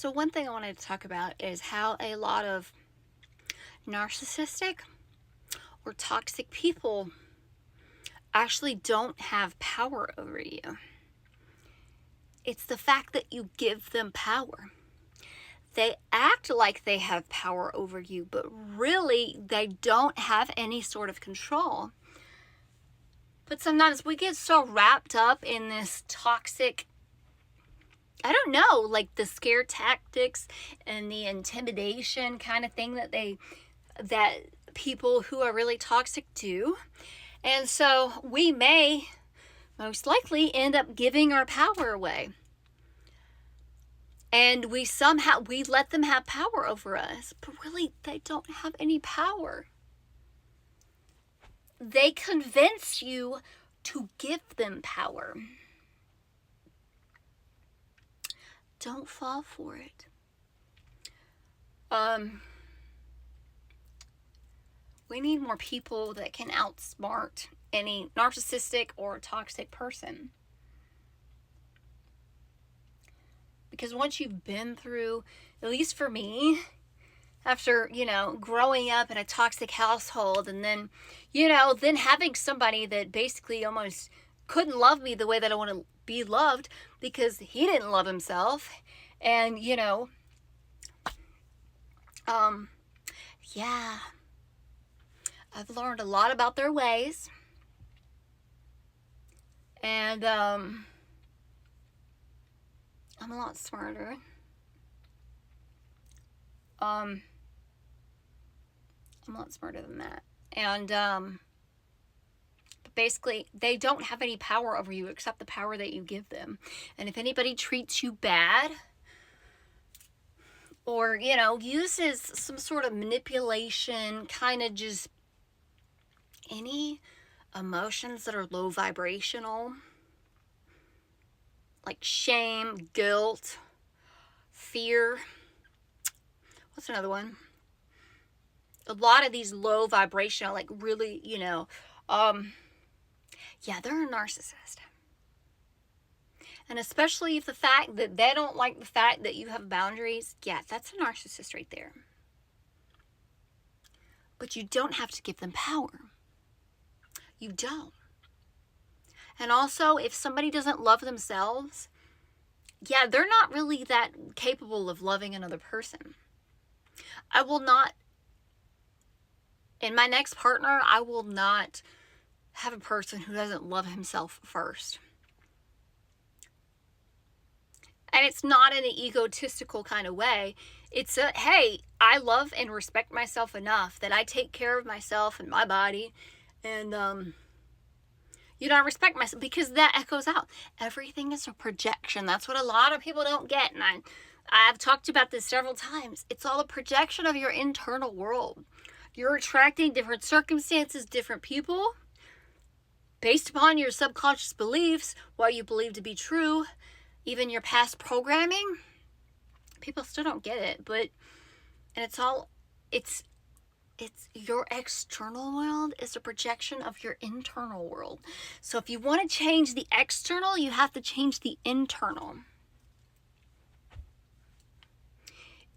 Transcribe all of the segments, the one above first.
So one thing I wanted to talk about is how a lot of narcissistic or toxic people actually don't have power over you. It's the fact that you give them power. They act like they have power over you, but really they don't have any sort of control. But sometimes we get so wrapped up in this toxic, I don't know, like the scare tactics and the intimidation kind of thing that people who are really toxic do. And so we may most likely end up giving our power away. And we let them have power over us, but really they don't have any power. They convince you to give them power. Don't fall for it. We need more people that can outsmart any narcissistic or toxic person. Because once you've been through, at least for me, after, growing up in a toxic household and then having somebody that basically almost couldn't love me the way that I want to be loved because he didn't love himself. And, yeah, I've learned a lot about their ways. And, I'm a lot smarter. I'm a lot smarter than that. And, but basically, they don't have any power over you except the power that you give them. And if anybody treats you bad or, uses some sort of manipulation, kind of just any emotions that are low vibrational, like shame, guilt, fear. What's another one? A lot of these low vibrational, like really, they're a narcissist. And especially if the fact that they don't like the fact that you have boundaries, that's a narcissist right there. But you don't have to give them power. You don't. And also, if somebody doesn't love themselves, they're not really that capable of loving another person. I will not, in my next partner, I will not have a person who doesn't love himself first. And it's not in an egotistical kind of way. It's hey, I love and respect myself enough that I take care of myself and my body. And, I respect myself because that echoes out. Everything is a projection. That's what a lot of people don't get. And I've talked about this several times. It's all a projection of your internal world. You're attracting different circumstances, different people, based upon your subconscious beliefs, what you believe to be true, even your past programming. People still don't get it, and it's your external world is a projection of your internal world. So if you want to change the external, you have to change the internal.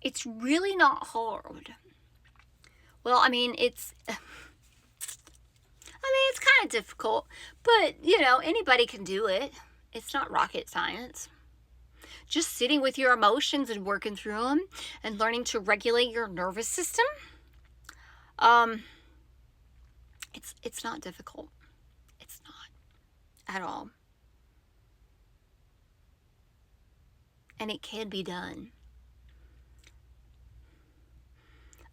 It's really not hard. Well, it's kind of difficult, but anybody can do it. It's not rocket science. Just sitting with your emotions and working through them and learning to regulate your nervous system. It's not difficult. It's not at all. And it can be done.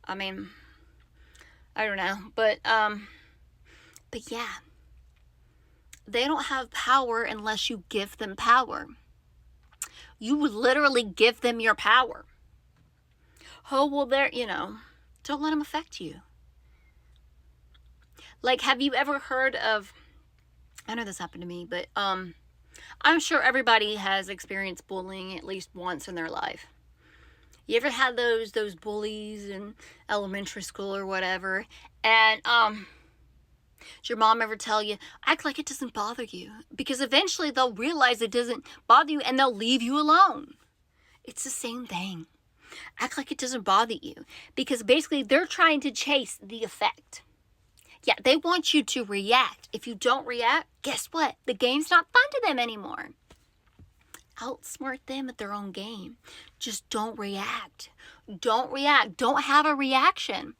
I don't know, but yeah, they don't have power unless you give them power. You would literally give them your power. Oh, well, don't let them affect you. Like, have you ever heard of, I know this happened to me, but I'm sure everybody has experienced bullying at least once in their life. You ever had those bullies in elementary school or whatever? And did your mom ever tell you, act like it doesn't bother you? Because eventually they'll realize it doesn't bother you and they'll leave you alone. It's the same thing. Act like it doesn't bother you, because basically they're trying to chase the effect. Yeah, they want you to react. If you don't react, guess what? The game's not fun to them anymore. Outsmart them at their own game. Just don't react. Don't react. Don't have a reaction.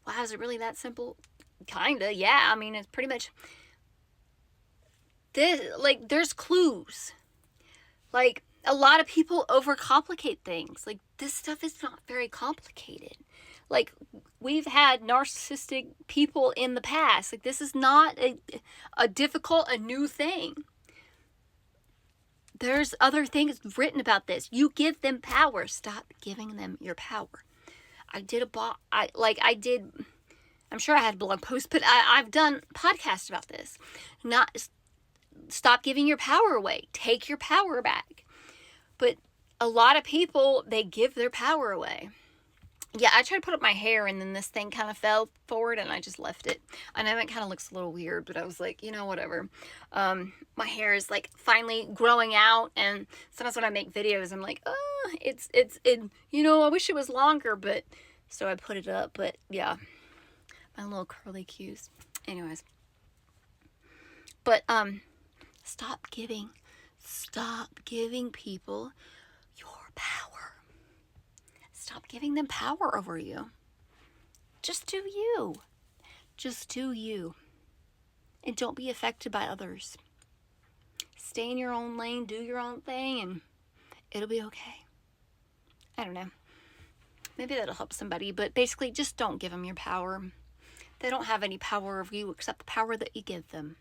Wow, is it really that simple? Kinda, yeah. I mean, it's pretty much this. Like, there's clues. Like, a lot of people overcomplicate things. Like, this stuff is not very complicated. Like, we've had narcissistic people in the past. Like, this is not a difficult, a new thing. There's other things written about this. You give them power. Stop giving them your power. I'm sure I had a blog post, but I've done podcasts about this. Stop giving your power away. Take your power back. But a lot of people, they give their power away. Yeah, I tried to put up my hair, and then this thing kind of fell forward, and I just left it. I know it kind of looks a little weird, but I was like, whatever. My hair is like finally growing out, and sometimes when I make videos, I'm like, I wish it was longer, but so I put it up. But yeah, my little curly cues. Anyways, but stop giving people your power. Stop giving them power over you. Just do you. Just do you. And don't be affected by others. Stay in your own lane, do your own thing, and it'll be okay. I don't know. Maybe that'll help somebody, but basically just don't give them your power. They don't have any power over you except the power that you give them.